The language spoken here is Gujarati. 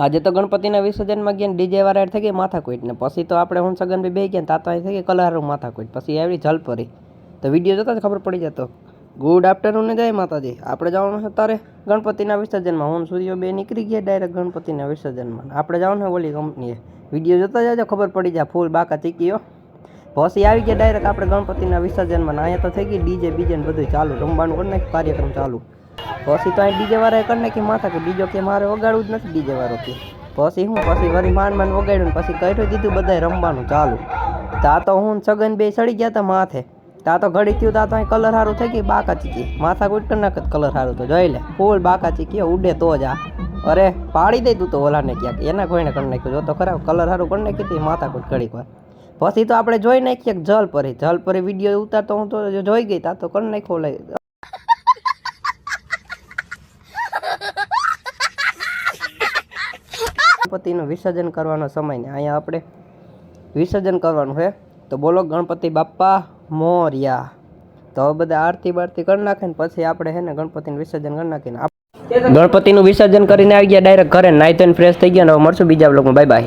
આજે તો ગણપતિના વિસર્જનમાં ગયા ડીજે વાળા થઈ ગઈ માથાકૂટ ને પછી તો આપણે હું સગનભાઈ બે ગયા તાતો અહીં થઈ ગઈ કલહારું માથાકૂટ પછી આવી જલપરી તો વિડીયો જોતા જ ખબર પડી જતો. ગુડ આફ્ટરનૂન ને જય માતાજી. આપણે જવાનું છે તારે ગણપતિના વિસર્જનમાં. હું સૂર્યો બે નીકળી ગયા ડાયરેક્ટ ગણપતિના વિસર્જનમાં. આપણે જવાનું છે ઓલી કંપનીએ. વિડીયો જોતા જાજો ખબર પડી જાય ફૂલ બાકા ચીકીઓ. પછી આવી ગયા ડાયરેક્ટ આપણે ગણપતિના વિસર્જનમાં. અહીંયા તો થઈ ગઈ ડીજે બીજે ને બધું ચાલુ રમવાનું કરી નાખ્યું કાર્યક્રમ ચાલુ. પછી તો અહીં ડીજે વાળાએ કરી નાખી માથા કે બીજો કે મારે વગાડવું જ નથી ડીજે વાળો કે પછી હું પછી વળી માંડ વગાડ્યું ને પછી કહી દીધું બધાય રમવાનું ચાલુ. તા તો હું સગન બે સડી ગયા હતા માથે. તા તો ઘડી થયું તા તો અહીં કલર સારું થઈ ગઈ બાકા ચીકી માથા કૂટ કરી નાખત કલર સારું તો જોઈ લે ફૂલ બાકા ચીકી ઉડે તો જ આ અરે પાડી દે તું તો ઓલાને ક્યાંક એના કોઈને કરી નાખ્યું જો તો ખરાબ કલર સારું કરી નાખી હતી માથા કૂટ ઘડીક વાર. પછી તો આપણે જોઈ નાખીએ જલપરી વિડીયો ઉતારતો હું તો જોઈ ગઈ તા તો કરી નાખ્યો લઈ ગણપતિનું વિસર્જન કરવાનો સમય ને અહીંયા આપણે વિસર્જન કરવાનું છે તો બોલો ગણપતિ બાપ્પા મોર્યા. તો હવે બધા આરતી બારતી કરી નાખે ને પછી આપણે છે ને ગણપતિનું વિસર્જન કરી નાખીને ગણપતિનું વિસર્જન કરીને આવી ગયા ડાયરેક્ટ ઘરે નાઈ ધોઈને ફ્રેશ થઈ ગયા ને હવે મળશું બીજા બ્લોગમાં. Bye bye.